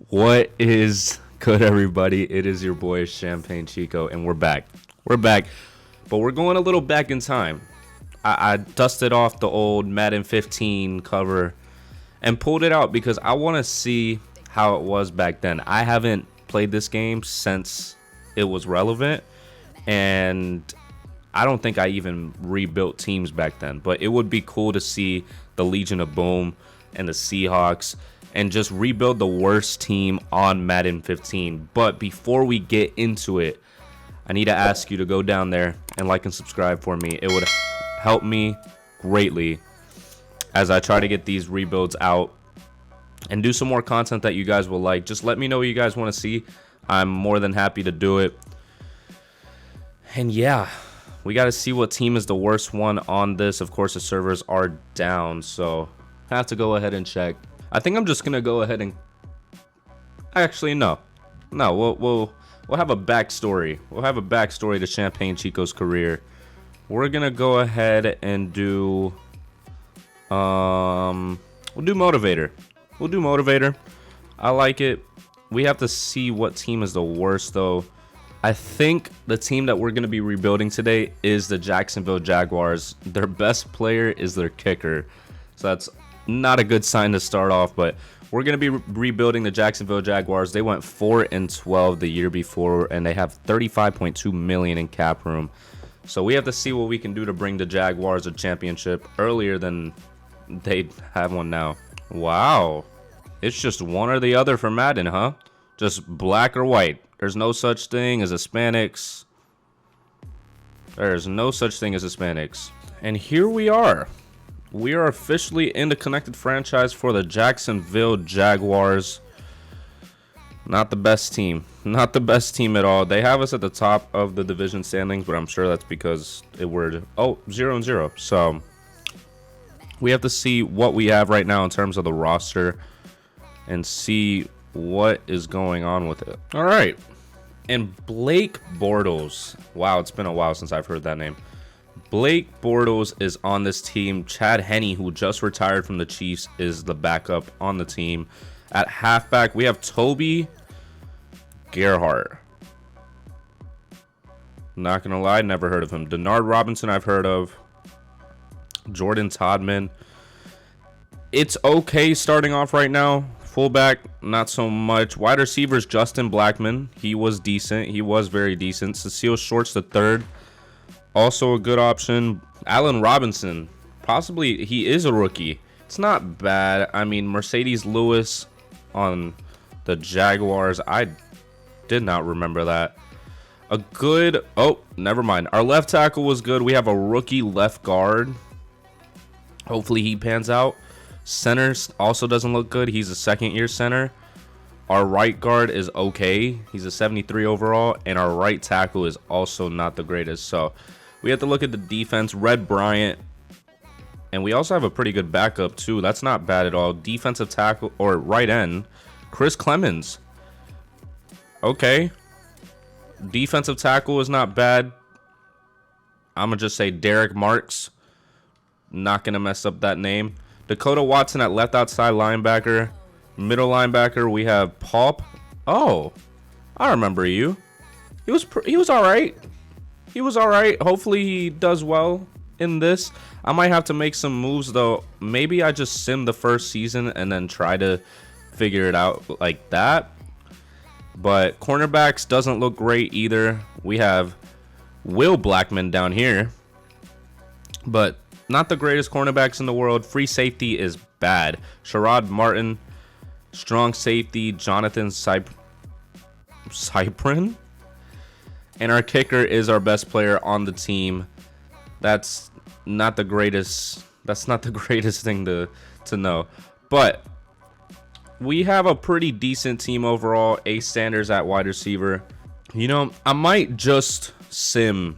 What is good, everybody? It is your boy Champagne Chico, and we're back. We're back, but we're going a little back in time. I dusted off the old Madden 15 cover and pulled it out because I want to see how it was back then. I haven't played this game since it was relevant, and I don't think I even rebuilt teams back then. But it would be cool to see the Legion of Boom and the Seahawks and just rebuild the worst team on Madden 15. But before we get into it, I need to ask you to go down there and like and subscribe for me. It would help me greatly as I try to get these rebuilds out and do some more content that you guys will like. Just let me know what you guys want to see. I'm more than happy to do it. And yeah, we got to see what team is the worst one on this. Of course, the servers are down, so I have to go ahead and check. I think I'm just gonna go ahead and actually no, we'll have a backstory. We'll have a backstory to Champagne Chico's career. We're gonna go ahead and do we'll do motivator. We'll do motivator. I like it. We have to see what team is the worst though. I think the team that we're going to be rebuilding today is the Jacksonville Jaguars. Their best player is their kicker. So that's not a good sign to start off, but we're going to be rebuilding the Jacksonville Jaguars. They went 4-12 the year before, and they have $35.2 million in cap room. So we have to see what we can do to bring the Jaguars a championship earlier than they have one now. Wow. It's just one or the other for Madden, huh? Just black or white. There's no such thing as Hispanics. There's no such thing as Hispanics. And here we are. We are officially in the connected franchise for the Jacksonville Jaguars. Not the best team. Not the best team at all. They have us at the top of the division standings, but I'm sure that's because it were 0-0. So we have to see what we have right now in terms of the roster and see what is going on with it. All right. And Blake Bortles. Wow, it's been a while since I've heard that name. Blake Bortles is on this team. Chad Henne, who just retired from the Chiefs, is the backup on the team. At halfback, we have Toby Gerhart. Not going to lie, never heard of him. Denard Robinson, I've heard of. Jordan Todman. It's okay starting off right now. Fullback, not so much. Wide receivers, Justin Blackman. He was decent. He was very decent. Cecile Shorts the third. Also a good option. Allen Robinson. Possibly he is a rookie. It's not bad. I mean, Mercedes Lewis on the Jaguars. I did not remember that. A good... Oh, never mind. Our left tackle was good. We have a rookie left guard. Hopefully he pans out. Center also doesn't look good. He's a second-year center. Our right guard is okay. He's a 73 overall. And our right tackle is also not the greatest. So we have to look at the defense. Red Bryant. And we also have a pretty good backup, too. That's not bad at all. Defensive tackle or right end. Chris Clemens. Okay. Defensive tackle is not bad. I'm going to just say Derek Marks. Not going to mess up that name. Dakota Watson at left outside linebacker. Middle linebacker, we have Pulp. Oh, I remember you. He was all right. He was all right. Hopefully he does well in this. I might have to make some moves, though. Maybe I just sim the first season and then try to figure it out like that. But cornerbacks doesn't look great either. We have Will Blackman down here. But not the greatest cornerbacks in the world. Free safety is bad. Sherrod Martin. Strong safety, Jonathan Cyprin. And our kicker is our best player on the team. That's not the greatest. That's not the greatest thing to know. But we have a pretty decent team overall. Ace Sanders at wide receiver. You know, I might just sim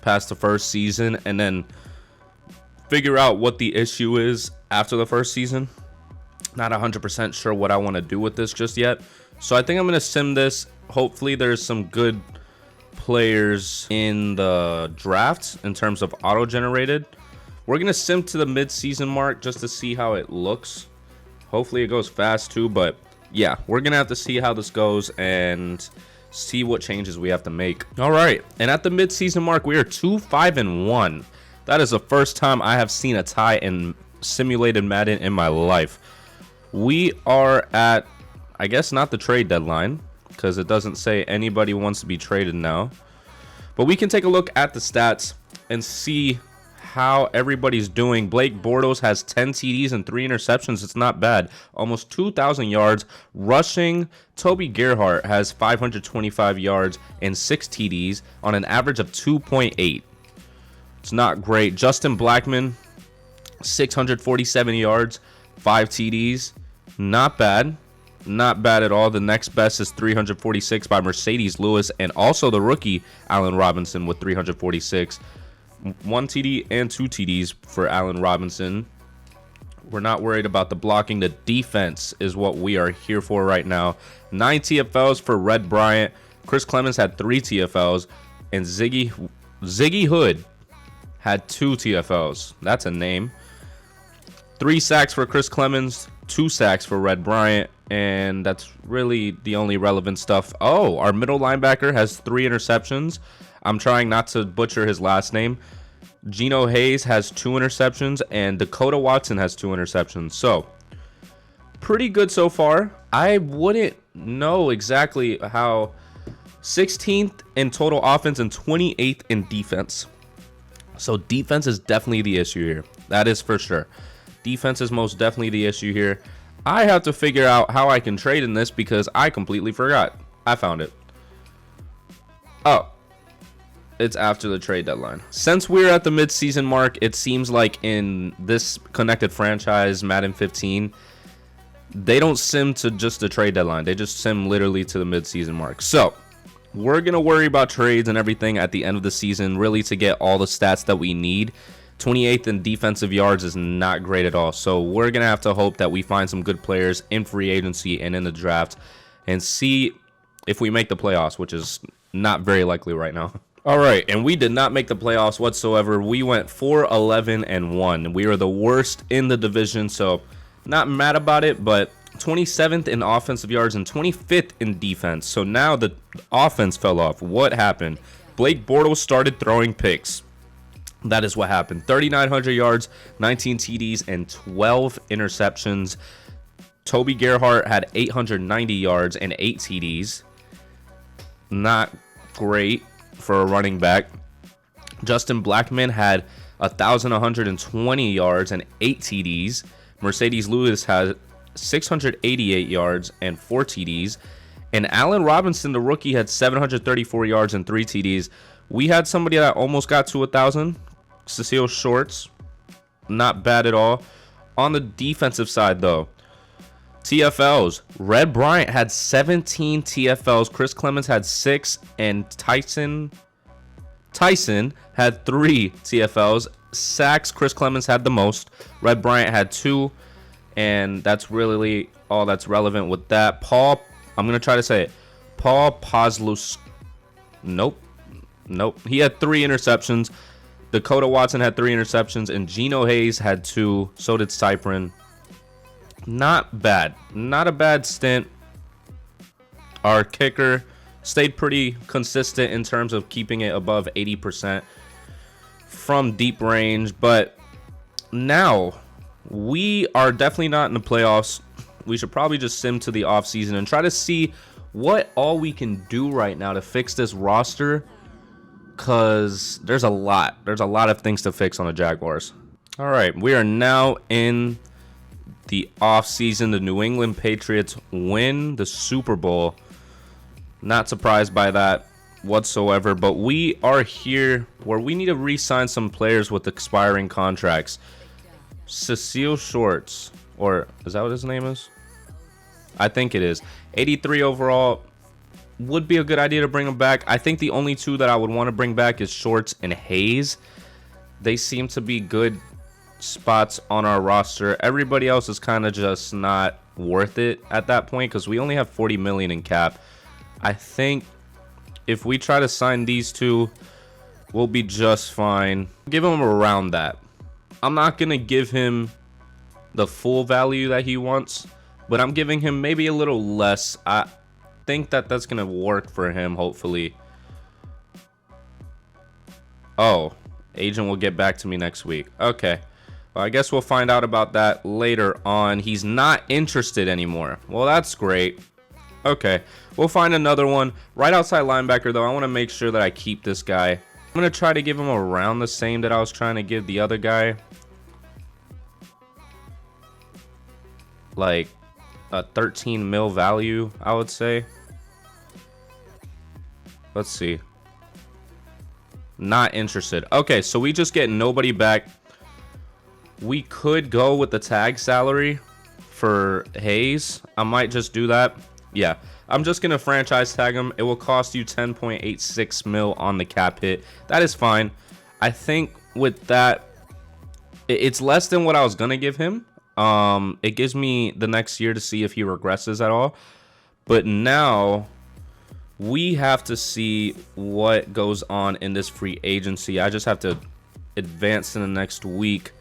past the first season and then figure out what the issue is after the first season. Not 100% sure what I want to do with this just yet. So I think I'm going to sim this. Hopefully there's some good players in the draft in terms of auto-generated. We're going to sim to the mid-season mark just to see how it looks. Hopefully it goes fast too, but yeah, we're gonna have to see how this goes and see what changes we have to make. All right, and at the midseason mark, we are 2-5-1. That is the first time I have seen a tie in simulated Madden in my life. We are at, I guess, not the trade deadline, because it doesn't say anybody wants to be traded now. But we can take a look at the stats and see how everybody's doing. Blake Bortles has 10 TDs and 3 interceptions. It's not bad. Almost 2,000 yards rushing. Toby Gerhart has 525 yards and 6 TDs on an average of 2.8. It's not great. Justin Blackmon, 647 yards, 5 TDs. Not bad. Not bad at all. The next best is 346 by Mercedes Lewis, and also the rookie Allen Robinson with 346. 1 TD and 2 TDs for Allen Robinson. We're not worried about the blocking. The defense is what we are here for right now. 9 TFLs for Red Bryant. Chris Clemens had 3 TFLs, and Ziggy Hood had 2 TFLs. That's a name. 3 sacks for Chris Clemens, 2 sacks for Red Bryant, and that's really the only relevant stuff. Oh, our middle linebacker has 3 interceptions. I'm trying not to butcher his last name. Geno Hayes has 2 interceptions, and Dakota Watson has 2 interceptions. So, pretty good so far. I wouldn't know exactly how. 16th in total offense and 28th in defense. So, defense is definitely the issue here. That is for sure. Defense is most definitely the issue here. I have to figure out how I can trade in this because I completely forgot. I found it. Oh. It's after the trade deadline. Since we're at the mid-season mark, it seems like in this connected franchise, Madden 15, they don't sim to just the trade deadline. They just sim literally to the mid-season mark. So, we're going to worry about trades and everything at the end of the season, really to get all the stats that we need. 28th in defensive yards is not great at all. So, we're going to have to hope that we find some good players in free agency and in the draft and see if we make the playoffs, which is not very likely right now. All right, and we did not make the playoffs whatsoever. We went 4-11-1. We are the worst in the division, so not mad about it, but 27th in offensive yards and 25th in defense. So now the offense fell off. What happened? Blake Bortles started throwing picks. That is what happened. 3,900 yards, 19 TDs, and 12 interceptions. Toby Gerhart had 890 yards and 8 TDs. Not great for a running back. Justin Blackmon had 1,120 yards and 8 TDs. Mercedes Lewis had 688 yards and 4 TDs. And Allen Robinson, the rookie, had 734 yards and 3 TDs. We had somebody that almost got to 1,000. Cecile Shorts, not bad at all. On the defensive side, though, TFLs. Red Bryant had 17 TFLs. Chris Clemens had 6. And Tyson had 3 TFLs. Sacks, Chris Clemens had the most. Red Bryant had 2. And that's really all that's relevant with that. I'm going to try to say it. Paul Pozlus. Nope. He had 3 interceptions. Dakota Watson had 3 interceptions. And Geno Hayes had 2. So did Cyprin. Not bad. Not a bad stint. Our kicker stayed pretty consistent in terms of keeping it above 80% from deep range. But now we are definitely not in the playoffs. We should probably just sim to the offseason and try to see what all we can do right now to fix this roster. Because there's a lot. There's a lot of things to fix on the Jaguars. All right. We are now in the offseason. The New England Patriots win the Super Bowl. Not surprised by that whatsoever, but we are here where we need to re-sign some players with expiring contracts. Cecile Shorts, or is that what his name is? I think it is. 83 overall. Would be a good idea to bring him back. I think the only 2 that I would want to bring back is Shorts and Hayes. They seem to be good spots on our roster. Everybody else is kind of just not worth it at that point because we only have 40 million in cap. I think if we try to sign these 2, we'll be just fine. Give him around that. I'm not gonna give him the full value that he wants, but I'm giving him maybe a little less. I think that that's going to work for him, hopefully. Oh, agent will get back to me next week. Okay. Well, I guess we'll find out about that later on. He's not interested anymore. Well, that's great. Okay. We'll find another one. Right outside linebacker, though, I want to make sure that I keep this guy. I'm going to try to give him around the same that I was trying to give the other guy. Like a 13 mil value, I would say. Let's see. Not interested. Okay, so we just get nobody back. We could go with the tag salary for Hayes. I might just do that. Yeah, I'm just going to franchise tag him. It will cost you 10.86 mil on the cap hit. That is fine. I think with that, it's less than what I was going to give him. It gives me the next year to see if he regresses at all. But now we have to see what goes on in this free agency. I just have to advance in the next week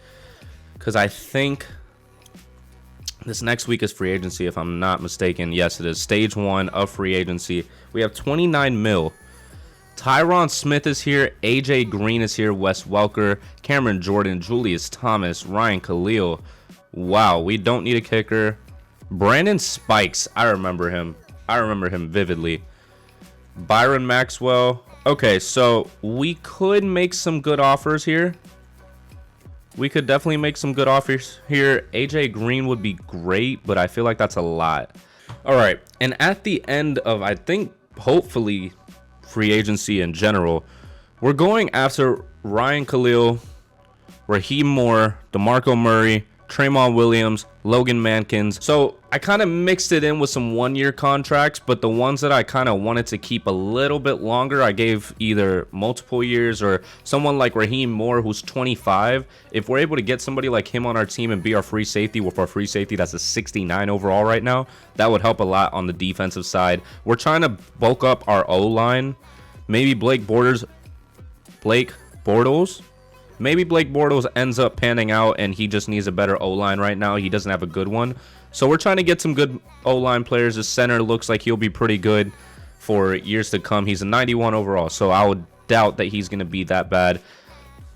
because I think this next week is free agency, if I'm not mistaken. Yes, it is. Stage 1 of free agency. We have 29 mil. Tyron Smith is here. AJ Green is here. Wes Welker, Cameron Jordan, Julius Thomas, Ryan Khalil. Wow, we don't need a kicker. Brandon Spikes. I remember him. I remember him vividly. Byron Maxwell. Okay, so we could make some good offers here. We could definitely make some good offers here. AJ Green would be great, but I feel like that's a lot. All right, and at the end of, I think, hopefully, free agency in general, we're going after Ryan Khalil, Raheem Moore, DeMarco Murray, Tremont Williams, Logan Mankins. So I kind of mixed it in with some one-year contracts, but the ones that I kind of wanted to keep a little bit longer, I gave either multiple years or someone like Raheem Moore, who's 25. If we're able to get somebody like him on our team and be our free safety, with our free safety that's a 69 overall right now, that would help a lot on the defensive side. We're trying to bulk up our O-line. Maybe Blake Bortles. Maybe Blake Bortles ends up panning out and he just needs a better O-line right now. He doesn't have a good one. So we're trying to get some good O-line players. The center looks like he'll be pretty good for years to come. He's a 91 overall, so I would doubt that he's going to be that bad.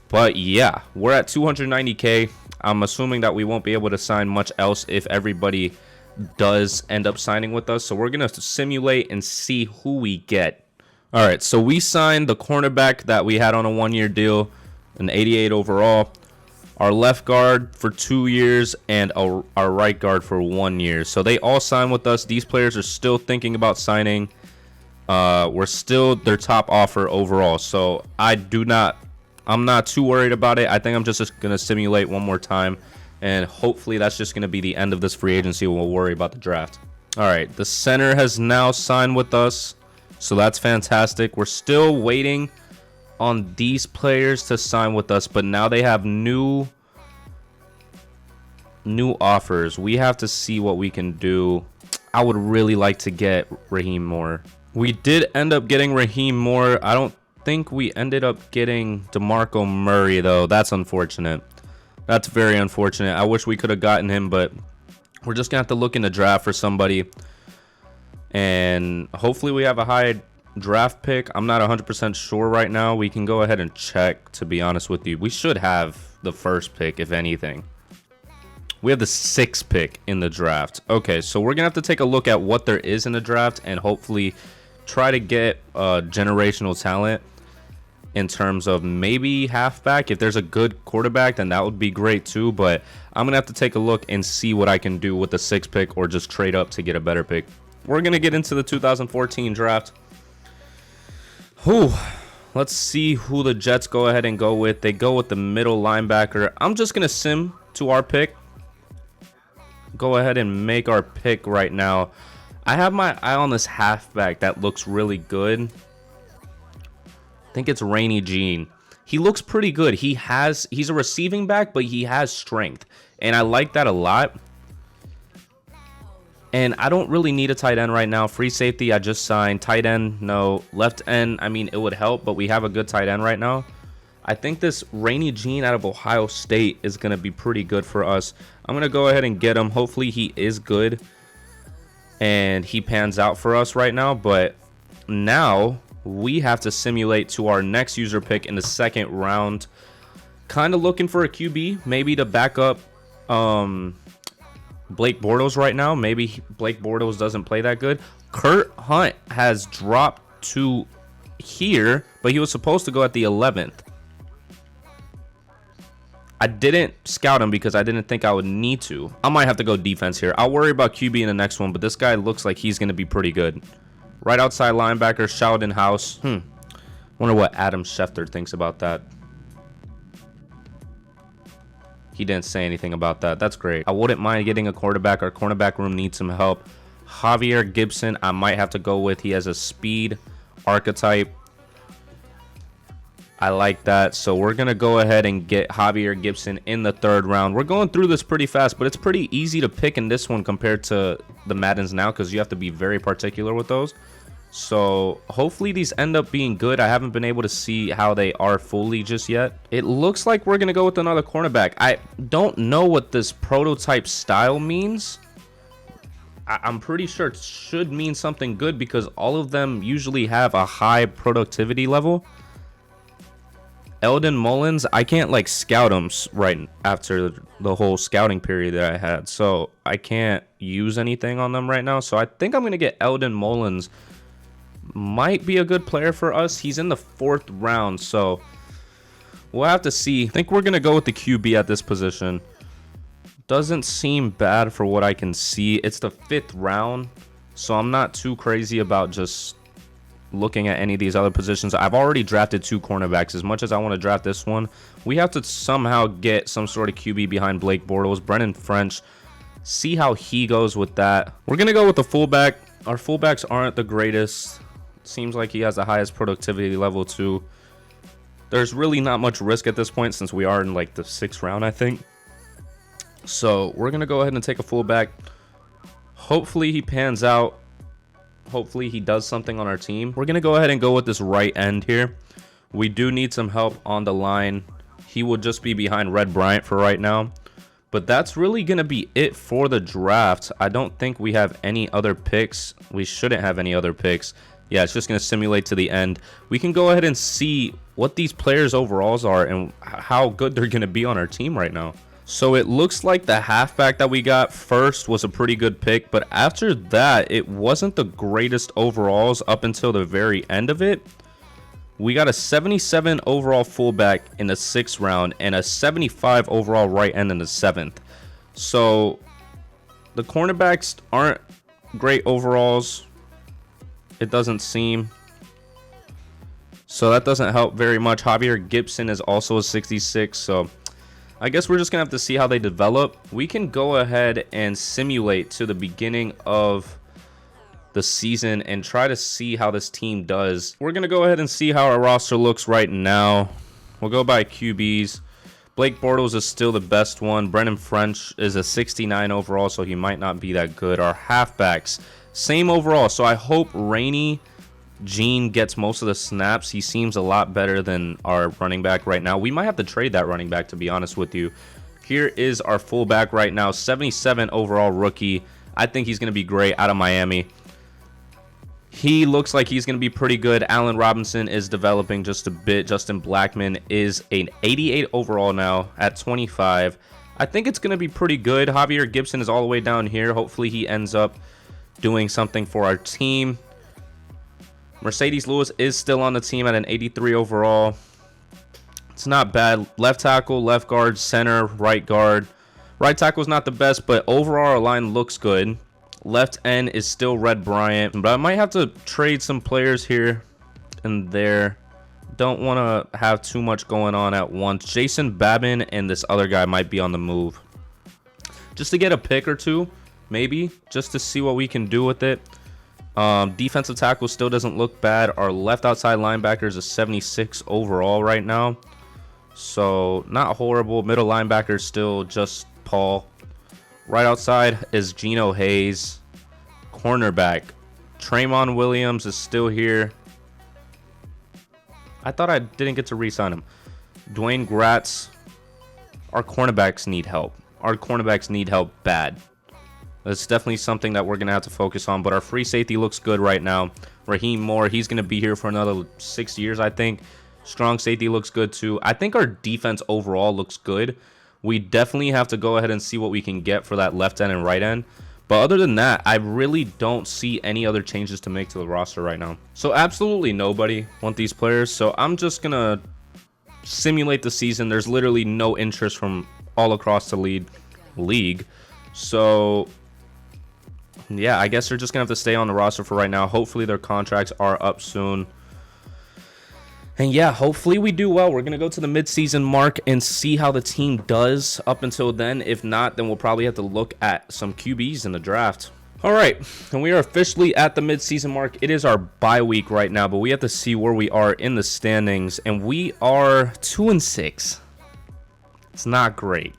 But yeah, we're at 290K. I'm assuming that we won't be able to sign much else if everybody does end up signing with us. So we're going to simulate and see who we get. All right, so we signed the cornerback that we had on a one-year deal. An 88 overall, our left guard for 2 years, and our right guard for 1 year. So they all signed with us. These players are still thinking about signing. We're still their top offer overall. So I'm not too worried about it. I think I'm just going to simulate one more time, and hopefully that's just going to be the end of this free agency. We'll worry about the draft. All right, the center has now signed with us, so that's fantastic. We're still waiting on these players to sign with us, but now they have new offers. We have to see what we can do. I would really like to get Raheem Moore. We did end up getting Raheem Moore. I don't think we ended up getting DeMarco Murray, though. That's unfortunate. That's very unfortunate. I wish we could have gotten him, but we're just gonna have to look in the draft for somebody, and hopefully we have a high draft pick. I'm not 100% sure right now. We can go ahead and check, to be honest with you. We should have the first pick, if anything. We have the 6th pick in the draft. Okay, so we're gonna have to take a look at what there is in the draft and hopefully try to get generational talent in terms of maybe halfback. If there's a good quarterback, then that would be great too, but I'm gonna have to take a look and see what I can do with the 6th pick or just trade up to get a better pick. We're gonna get into the 2014 draft. Let's see who the Jets go ahead and go with. They go with the middle linebacker. I'm just going to sim to our pick. Go ahead and make our pick right now. I have my eye on this halfback that looks really good. I think it's Rainy Jean. He looks pretty good. He's a receiving back, but he has strength. And I like that a lot. And I don't really need a tight end right now. Free safety, I just signed. Tight end, no. Left end, I mean, it would help, but we have a good tight end right now. I think this Rainy Jean out of Ohio State is going to be pretty good for us. I'm going to go ahead and get him. Hopefully he is good. and he pans out for us right now. But now we have to simulate to our next user pick in the second round. Kind of looking for a QB, maybe to back up Blake Bortles right now. Maybe Blake Bortles doesn't play that good. Kurt Hunt has dropped to here, but he was supposed to go at the 11th. I didn't scout him because I didn't think I would need to. I might have to go defense here. I'll worry about QB in the next one, but this guy looks like he's going to be pretty good. Right outside linebacker, Sheldon House. Wonder what Adam Schefter thinks about that. He didn't say anything about that. That's great. I wouldn't mind getting a quarterback. Our cornerback room needs some help. Javier Gibson, I might have to go with. He has a speed archetype. I like that. So we're going to go ahead and get Javier Gibson in the third round. We're going through this pretty fast, but it's pretty easy to pick in this one compared to the Maddens now because you have to be very particular with those. So hopefully these end up being good. I haven't been able to see how they are fully just yet. It looks like we're going to go with another cornerback. I don't know what this prototype style means. I'm pretty sure it should mean something good because all of them usually have a high productivity level. Eldon Mullins, I can't like scout him right after the whole scouting period that I had. So I can't use anything on them right now. So I think I'm going to get Eldon Mullins. Might be a good player for us. He's in the 4th round. So we'll have to see. I think we're going to go with the QB at this position. Doesn't seem bad for what I can see. It's the 5th round. So I'm not too crazy about just looking at any of these other positions. I've already drafted 2 cornerbacks. As much as I want to draft this one, we have to somehow get some sort of QB behind Blake Bortles. Brennan French, see how he goes with that. We're going to go with the fullback. Our fullbacks aren't the greatest. Seems like he has the highest productivity level too. There's really not much risk at this point since we are in like the 6th round, I think. So we're going to go ahead and take a fullback. Hopefully he pans out. Hopefully he does something on our team. We're going to go ahead and go with this right end here. We do need some help on the line. He will just be behind Red Bryant for right now. But that's really going to be it for the draft. I don't think we have any other picks. We shouldn't have any other picks. Yeah, it's just going to simulate to the end. We can go ahead and see what these players' overalls are and how good they're going to be on our team right now. So it looks like the halfback that we got first was a pretty good pick, but after that, it wasn't the greatest overalls up until the very end of it. We got a 77 overall fullback in the 6th round and a 75 overall right end in the 7th. So the cornerbacks aren't great overalls. It doesn't seem. So that doesn't help very much. Javier Gibson is also a 66, so I guess we're just going to have to see how they develop. We can go ahead and simulate to the beginning of the season and try to see how this team does. We're going to go ahead and see how our roster looks right now. We'll go by QBs. Blake Bortles is still the best one. Brennan French is a 69 overall, so he might not be that good. Our halfbacks, same overall. So I hope Rainey Gene gets most of the snaps. He seems a lot better than our running back right now. We might have to trade that running back, to be honest with you. Here is our fullback right now, 77 overall rookie. I think he's going to be great out of Miami. He looks like he's going to be pretty good. Allen Robinson is developing just a bit. Justin Blackman is an 88 overall now at 25. I think it's going to be pretty good. Javier Gibson is all the way down here. Hopefully he ends up doing something for our team. Mercedes Lewis is still on the team at an 83 overall. It's not bad. Left tackle, left guard, center, right guard. Right tackle is not the best, but overall our line looks good. Left end is still Red Bryant, but I might have to trade some players here and there. Don't want to have too much going on at once. Jason Babin and this other guy might be on the move. Just to get a pick or two, maybe, just to see what we can do with it. Defensive tackle still doesn't look bad. Our left outside linebacker is a 76 overall right now. So not horrible. Middle linebacker is still just Paul. Right outside is Geno Hayes. Cornerback, Tremont Williams is still here. I thought I didn't get to re-sign him. Dwayne Gratz. Our cornerbacks need help. Our cornerbacks need help bad. That's definitely something that we're going to have to focus on. But our free safety looks good right now. Raheem Moore, he's going to be here for another 6 years, I think. Strong safety looks good too. I think our defense overall looks good. We definitely have to go ahead and see what we can get for that left end and right end. But other than that, I really don't see any other changes to make to the roster right now. So absolutely nobody want these players. So I'm just going to simulate the season. There's literally no interest from all across the league. So yeah, I guess they're just gonna have to stay on the roster for right now. Hopefully their contracts are up soon. And yeah, hopefully we do well. We're gonna go to the midseason mark and see how the team does up until then. If not, then we'll probably have to look at some QBs in the draft. All right, and we are officially at the midseason mark. It is our bye week right now, but we have to see where we are in the standings, and we are 2-6. It's not great.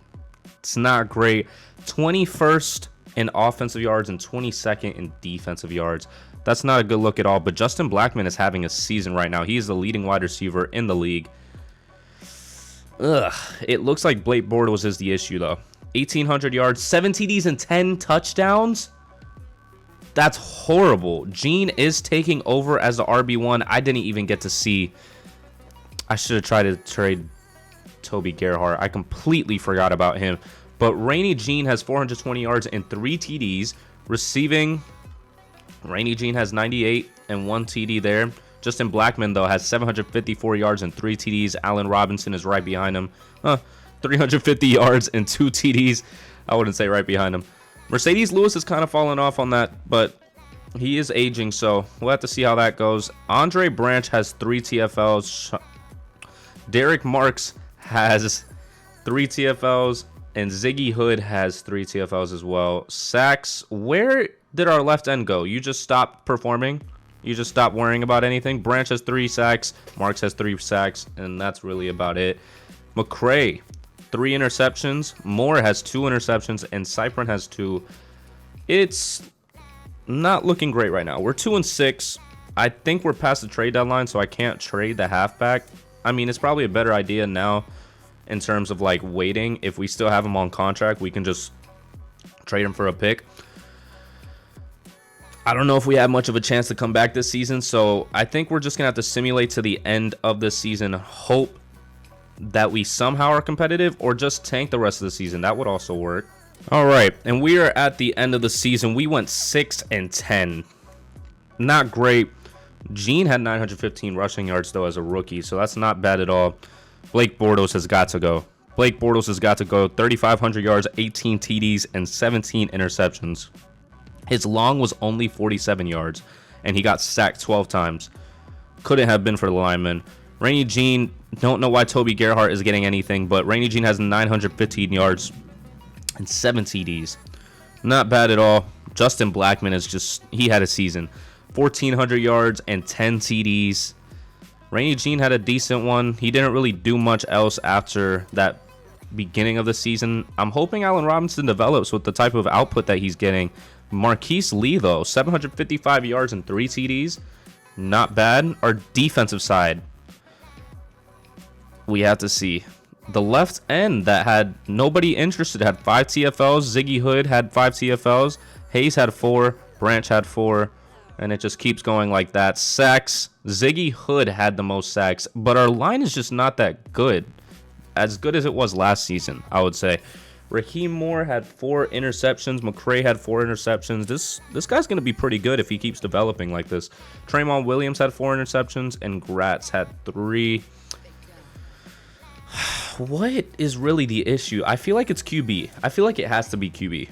It's not great. 21st in offensive yards and 22nd in defensive yards. That's not a good look at all, but Justin Blackmon is having a season right now. He is the leading wide receiver in the league. It looks like Blake Bortles is the issue, though. 1,800 yards, 7 TDs, and 10 touchdowns. That's horrible. Gene is taking over as the RB1. I didn't even get to see. I should have tried to trade Toby Gerhart. I completely forgot about him. But Rainy Gene has 420 yards and 3 TDs. Receiving, Rainy Gene has 98 and 1 TD there. Justin Blackmon, though, has 754 yards and 3 TDs. Allen Robinson is right behind him. 350 yards and 2 TDs. I wouldn't say right behind him. Mercedes Lewis has kind of fallen off on that, but he is aging, so we'll have to see how that goes. Andre Branch has 3 TFLs. Derek Marks has 3 TFLs. And Ziggy Hood has 3 TFLs as well. Sacks, where did our left end go? You just stopped performing? You just stopped worrying about anything? Branch has 3 sacks. Marks has 3 sacks. And that's really about it. McCray, 3 interceptions. Moore has 2 interceptions. And Cyprin has 2. It's not looking great right now. We're 2-6. I think we're past the trade deadline, so I can't trade the halfback. I mean, it's probably a better idea now. In terms of like waiting, if we still have him on contract, we can just trade him for a pick. I don't know if we have much of a chance to come back this season, so I think we're just gonna have to simulate to the end of the season, hope that we somehow are competitive, or just tank the rest of the season. That would also work. All right, and we are at the end of the season. We went 6-10. Not great. Gene had 915 rushing yards though as a rookie, so that's not bad at all. Blake Bortles has got to go. Blake Bortles has got to go. 3,500 yards, 18 TDs, and 17 interceptions. His long was only 47 yards, and he got sacked 12 times. Couldn't have been for the lineman. Rainy Gene, don't know why Toby Gerhart is getting anything, but Rainy Gene has 915 yards and 7 TDs. Not bad at all. Justin Blackmon is just, he had a season. 1,400 yards and 10 TDs. Rainy Gene had a decent one. He didn't really do much else after that beginning of the season. I'm hoping Allen Robinson develops with the type of output that he's getting. Marquise Lee, though, 755 yards and 3 TDs. Not bad. Our defensive side, we have to see. The left end that had nobody interested had 5 TFLs. Ziggy Hood had 5 TFLs. Hayes had 4. Branch had 4. And it just keeps going like that. Sacks. Ziggy Hood had the most sacks. But our line is just not that good. As good as it was last season, I would say. Raheem Moore had 4 interceptions. McCray had 4 interceptions. This guy's going to be pretty good if he keeps developing like this. Traymon Williams had 4 interceptions. And Gratz had 3. What is really the issue? I feel like it's QB. I feel like it has to be QB.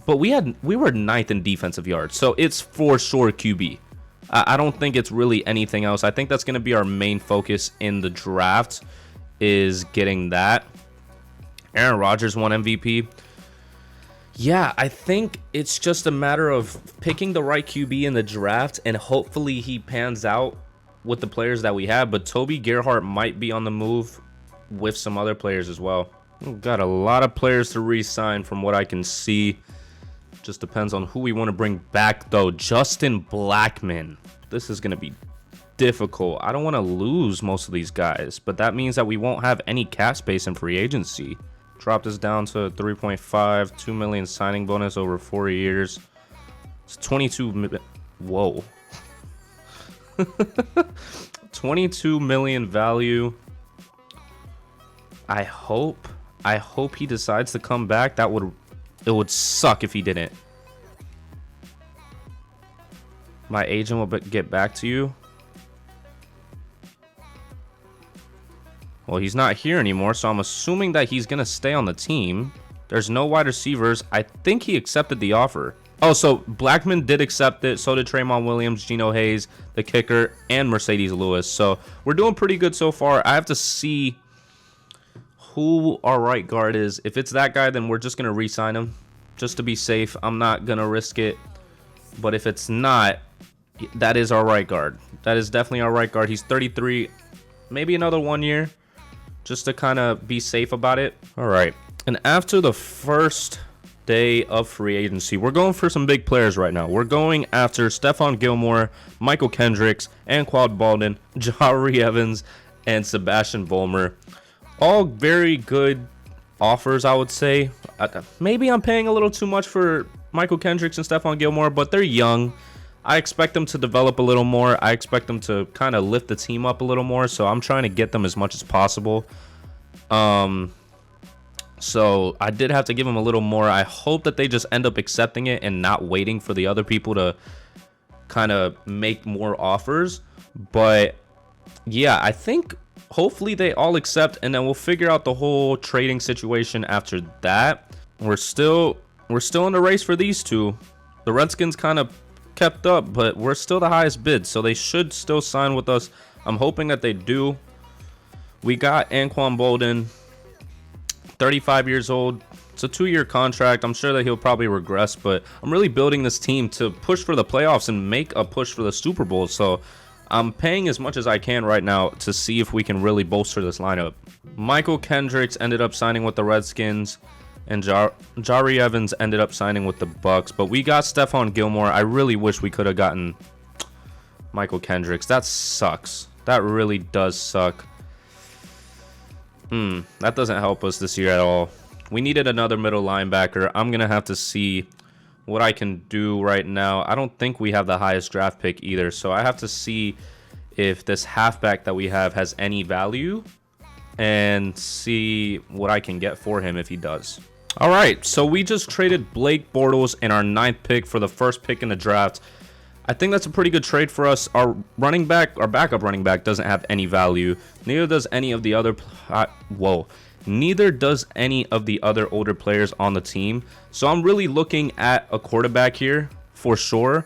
But we were 9th in defensive yards, so it's for sure QB. I don't think it's really anything else. I think that's going to be our main focus in the draft, is getting that. Aaron Rodgers won MVP. Yeah, I think it's just a matter of picking the right QB in the draft, and hopefully he pans out with the players that we have. But Toby Gerhart might be on the move with some other players as well. We've got a lot of players to re-sign from what I can see. Just depends on who we want to bring back, though. Justin Blackmon. This is going to be difficult. I don't want to lose most of these guys, but that means that we won't have any cap space in free agency. Drop this down to 3.5, 2 million signing bonus over 4 years. It's 22. Whoa. 22 million value. I hope he decides to come back. It would suck if he didn't. My agent will get back to you. Well, he's not here anymore, so I'm assuming that he's going to stay on the team. There's no wide receivers. I think he accepted the offer. Oh, so Blackman did accept it. So did Traymon Williams, Geno Hayes, the kicker, and Mercedes Lewis. So we're doing pretty good so far. I have to see who our right guard is. If it's that guy, then we're just going to re-sign him just to be safe. I'm not going to risk it. But if it's not, that is our right guard. That is definitely our right guard. He's 33, maybe another 1 year, just to kind of be safe about it. All right. And after the first day of free agency, we're going for some big players right now. We're going after Stephon Gilmore, Michael Kendricks, Anquan Boldin, Jahri Evans, and Sebastian Vollmer. All very good offers, I would say. Maybe I'm paying a little too much for Michael Kendricks and Stephon Gilmore, but they're young. I expect them to develop a little more. I expect them to kind of lift the team up a little more, so I'm trying to get them as much as possible. So I did have to give them a little more. I hope that they just end up accepting it and not waiting for the other people to kind of make more offers. But yeah, I think hopefully they all accept, and then we'll figure out the whole trading situation after that. We're still in the race for these two. The Redskins kind of kept up, but we're still the highest bid, so they should still sign with us. I'm hoping that they do. We got Anquan Boldin, 35 years old. It's a 2-year contract. I'm sure that he'll probably regress, but I'm really building this team to push for the playoffs and make a push for the Super Bowl. So I'm paying as much as I can right now to see if we can really bolster this lineup. Michael Kendricks ended up signing with the Redskins, and Jahri Evans ended up signing with the Bucks. But we got Stephon Gilmore. I really wish we could have gotten Michael Kendricks. That sucks. That really does suck. That doesn't help us this year at all. We needed another middle linebacker. I'm going to have to see what I can do right now. I don't think we have the highest draft pick either, so I have to see if this halfback that we have has any value and see what I can get for him if he does. All right, so we just traded Blake Bortles and our 9th pick for the first pick in the draft. I think that's a pretty good trade for us. Our backup running back doesn't have any value. Neither does any of the other older players on the team. So I'm really looking at a quarterback here for sure.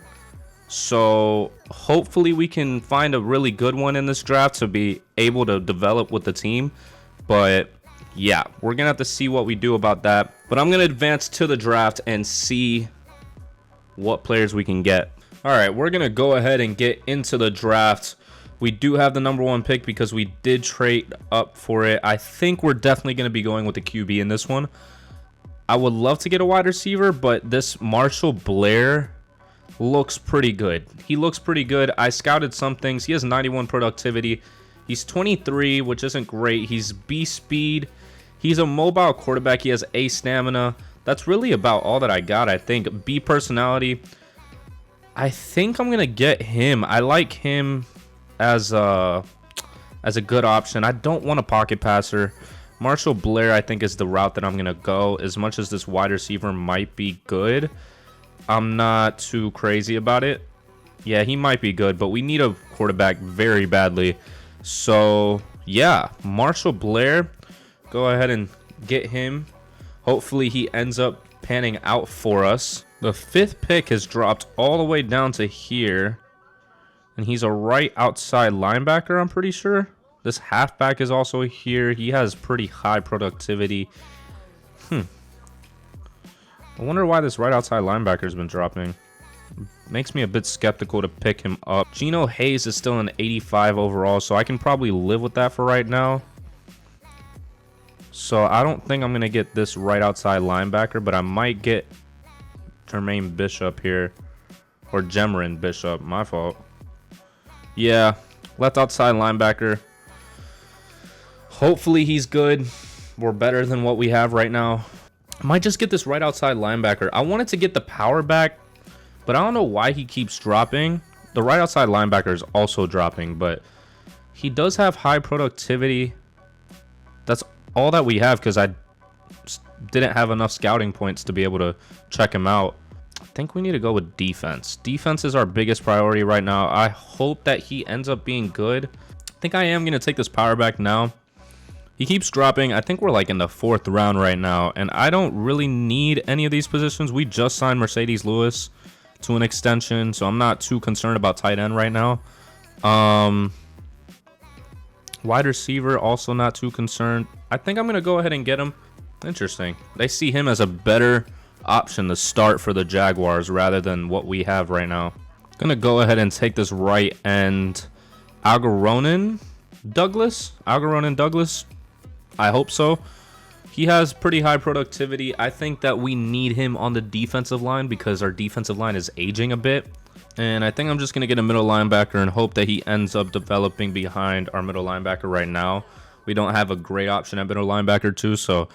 So hopefully we can find a really good one in this draft to be able to develop with the team. But yeah, we're gonna have to see what we do about that. But I'm gonna advance to the draft and see what players we can get. All right, we're going to go ahead and get into the draft. We do have the number 1 pick because we did trade up for it. I think we're definitely going to be going with the QB in this one. I would love to get a wide receiver, but this Marshall Blair looks pretty good. He looks pretty good. I scouted some things. He has 91 productivity. He's 23, which isn't great. He's B speed. He's a mobile quarterback. He has A stamina. That's really about all that I got, I think. B personality. I think I'm gonna get him. I like him as a good option. I don't want a pocket passer. Marshall Blair, I think, is the route that I'm gonna go. As much as this wide receiver might be good, I'm not too crazy about it. Yeah, he might be good, but we need a quarterback very badly. So yeah, Marshall Blair, go ahead and get him. Hopefully he ends up panning out for us. The 5th pick has dropped all the way down to here. And he's a right outside linebacker, I'm pretty sure. This halfback is also here. He has pretty high productivity. I wonder why this right outside linebacker has been dropping. Makes me a bit skeptical to pick him up. Geno Hayes is still an 85 overall, so I can probably live with that for right now. So I don't think I'm going to get this right outside linebacker, but I might get Jermaine Bishop here, or Jemarin Bishop, my fault. Yeah, left outside linebacker. Hopefully he's good. We're better than what we have right now. I might just get this right outside linebacker. I wanted to get the power back, but I don't know why he keeps dropping. The right outside linebacker is also dropping, but he does have high productivity. That's all that we have because I didn't have enough scouting points to be able to check him out. I think we need to go with defense. Defense is our biggest priority right now. I hope that he ends up being good. I think I am going to take this power back now. He keeps dropping. I think we're like in the 4th round right now, and I don't really need any of these positions. We just signed Mercedes Lewis to an extension, so I'm not too concerned about tight end right now. Wide receiver, also not too concerned. I think I'm going to go ahead and get him. Interesting. They see him as a better option to start for the Jaguars rather than what we have right now. Going to go ahead and take this right end. Algaronen Douglas. I hope so. He has pretty high productivity. I think that we need him on the defensive line because our defensive line is aging a bit. And I think I'm just going to get a middle linebacker and hope that he ends up developing behind our middle linebacker right now. We don't have a great option at middle linebacker too, so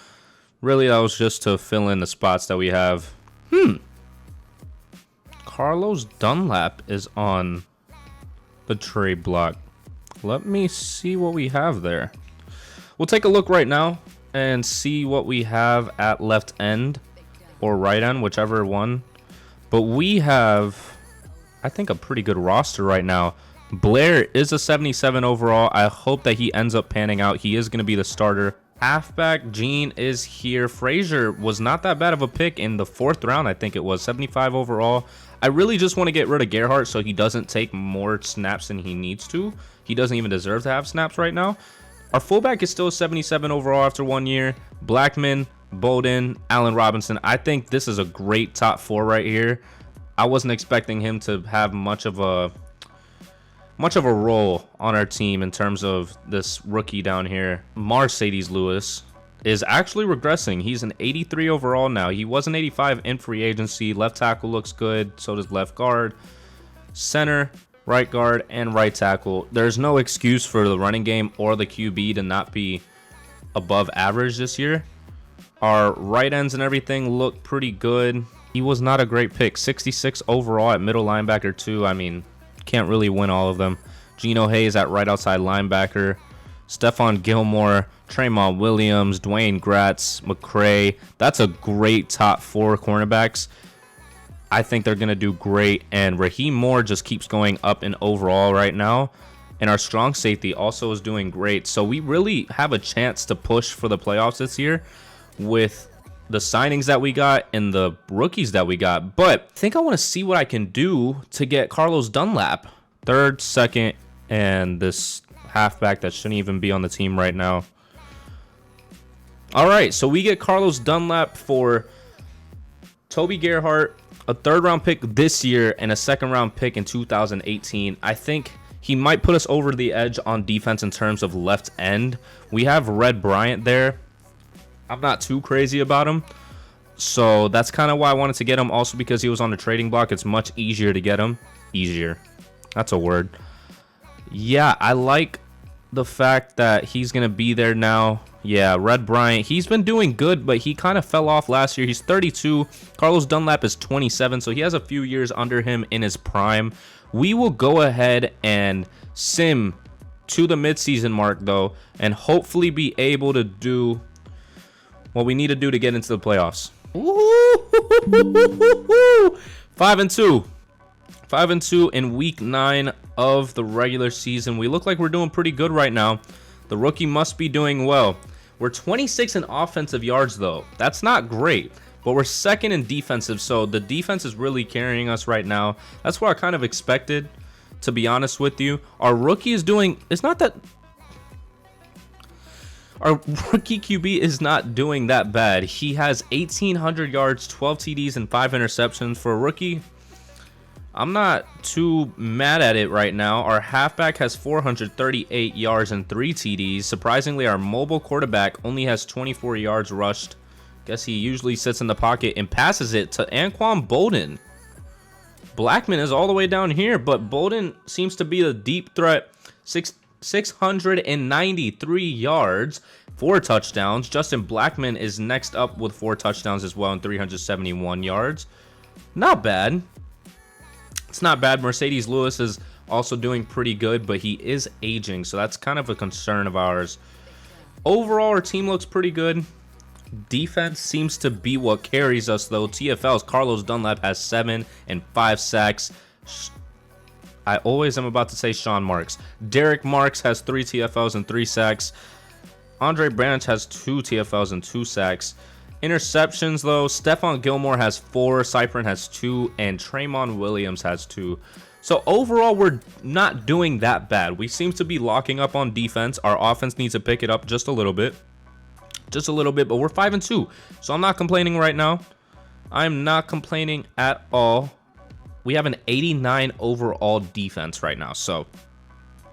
really that was just to fill in the spots that we have. Carlos Dunlap is on the trade block. Let me see what we have there. We'll take a look right now and see what we have at left end or right end, whichever one. But we have, I think, a pretty good roster right now. Blair is a 77 overall. I hope that he ends up panning out. He is going to be the starter. Halfback Gene is here. Frazier was not that bad of a pick in the 4th round. I think it was 75 overall. I really just want to get rid of Gerhardt so he doesn't take more snaps than he needs to. He doesn't even deserve to have snaps right now. Our fullback is still 77 overall after 1 year. Blackman, Bowden, Allen Robinson. I think this is a great top 4 right here. I wasn't expecting him to have much of a role on our team in terms of this rookie down here. Mercedes Lewis is actually regressing. He's an 83 overall now. He was an 85 in free agency. Left tackle looks good. So does left guard. Center, right guard, and right tackle. There's no excuse for the running game or the QB to not be above average this year. Our right ends and everything look pretty good. He was not a great pick. 66 overall at middle linebacker too. I mean, can't really win all of them. Geno Hayes at right outside linebacker. Stephon Gilmore, Tremont Williams, Dwayne Gratz, McCray. That's a great top 4 cornerbacks. I think they're going to do great. And Raheem Moore just keeps going up in overall right now. And our strong safety also is doing great. So we really have a chance to push for the playoffs this year with the signings that we got and the rookies that we got. But I think I want to see what I can do to get Carlos Dunlap. 3rd, 2nd, and this halfback that shouldn't even be on the team right now. All right, so we get Carlos Dunlap for Toby Gerhardt, a 3rd round pick this year and a 2nd round pick in 2018. I think he might put us over the edge on defense in terms of left end. We have Red Bryant there. I'm not too crazy about him. So that's kind of why I wanted to get him. Also because he was on the trading block. It's much easier to get him. Easier. That's a word. Yeah, I like the fact that he's going to be there now. Yeah, Red Bryant. He's been doing good, but he kind of fell off last year. He's 32. Carlos Dunlap is 27, so he has a few years under him in his prime. We will go ahead and sim to the midseason mark, though, and hopefully be able to do what we need to do to get into the playoffs. 5-2. 5-2 in week 9 of the regular season. We look like we're doing pretty good right now. The rookie must be doing well. We're 26 in offensive yards, though. That's not great, but we're 2nd in defensive, so the defense is really carrying us right now. That's what I kind of expected, to be honest with you. Our rookie is doing... It's not that... Our rookie QB is not doing that bad. He has 1,800 yards, 12 TDs, and 5 interceptions. For a rookie, I'm not too mad at it right now. Our halfback has 438 yards and 3 TDs. Surprisingly, our mobile quarterback only has 24 yards rushed. Guess he usually sits in the pocket and passes it to Anquan Bowden. Blackman is all the way down here, but Bowden seems to be the deep threat. 693 yards, 4 touchdowns. Justin Blackmon is next up with 4 touchdowns as well and 371 yards. Not bad. It's not bad. Mercedes Lewis is also doing pretty good, but he is aging, so that's kind of a concern of ours. Overall, our team looks pretty good. Defense seems to be what carries us, though. TFL's Carlos Dunlap has 7 and 5 sacks. I always am about to say Sean Marks. Derek Marks has 3 TFLs and 3 sacks. Andre Branch has 2 TFLs and 2 sacks. Interceptions, though, Stephon Gilmore has 4, Cyprin has 2, and Traymon Williams has 2. So overall, we're not doing that bad. We seem to be locking up on defense. Our offense needs to pick it up just a little bit. Just a little bit, but we're 5-2. So I'm not complaining right now. I'm not complaining at all. We have an 89 overall defense right now, so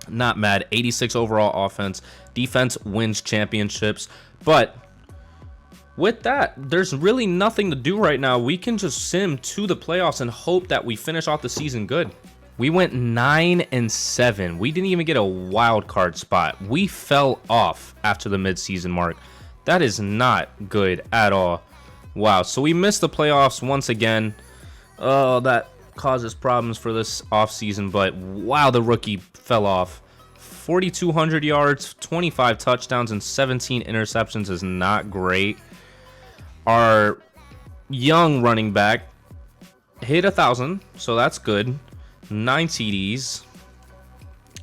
not mad. 86 overall offense. Defense wins championships, but with that, there's really nothing to do right now. We can just sim to the playoffs and hope that we finish off the season good. We went 9-7. We didn't even get a wild card spot. We fell off after the midseason mark. That is not good at all. Wow, so we missed the playoffs once again. Oh, that causes problems for this offseason, but wow, the rookie fell off. 4,200 yards, 25 touchdowns, and 17 interceptions is not great. Our young running back hit 1,000, so that's good. 9 TDs.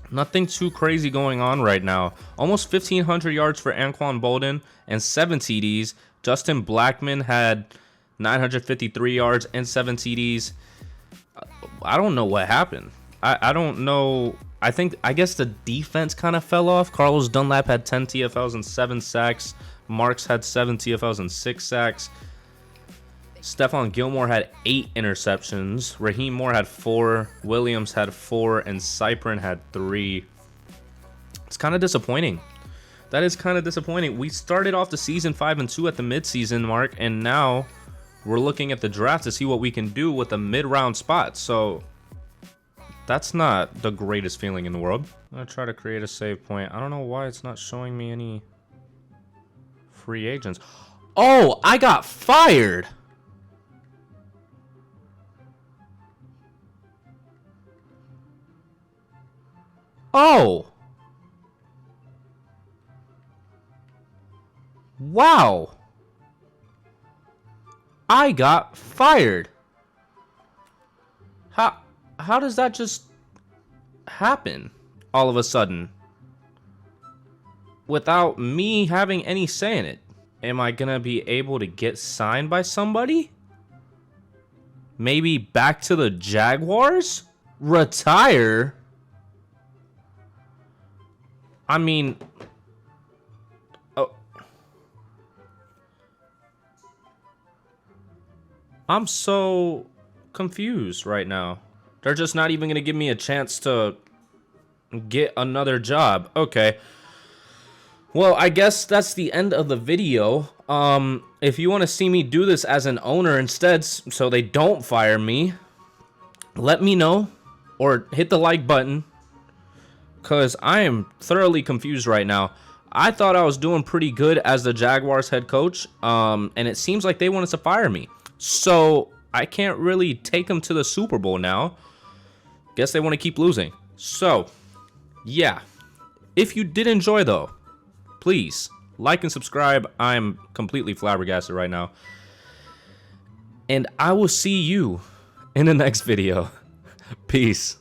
Nothing too crazy going on right now. Almost 1,500 yards for Anquan Bolden and 7 TDs. Justin Blackmon had 953 yards and 7 TDs. I don't know what happened. I don't know. I guess the defense kind of fell off. Carlos Dunlap had 10 TFLs and 7 sacks. Marks had 7 TFLs and 6 sacks. Stephon Gilmore had 8 interceptions. Raheem Moore had 4. Williams had 4. And Cyprin had 3. It's kind of disappointing. That is kind of disappointing. We started off the season 5-2 at the midseason mark, and now we're looking at the draft to see what we can do with a mid-round spot. So that's not the greatest feeling in the world. I'm going to try to create a save point. I don't know why it's not showing me any free agents. Oh, I got fired. Oh. Wow. I got fired. How does that just happen all of a sudden without me having any say in it? Am I gonna be able to get signed by somebody? Maybe back to the Jaguars? Retire? I mean, oh, I'm so confused right now. They're just not even going to give me a chance to get another job. Okay. Well, I guess that's the end of the video. If you want to see me do this as an owner instead, so they don't fire me, let me know or hit the like button, because I am thoroughly confused right now. I thought I was doing pretty good as the Jaguars head coach, and it seems like they wanted to fire me. So I can't really take them to the Super Bowl now. Guess they want to keep losing. So, yeah. If you did enjoy, though, please like and subscribe. I'm completely flabbergasted right now. And I will see you in the next video. Peace.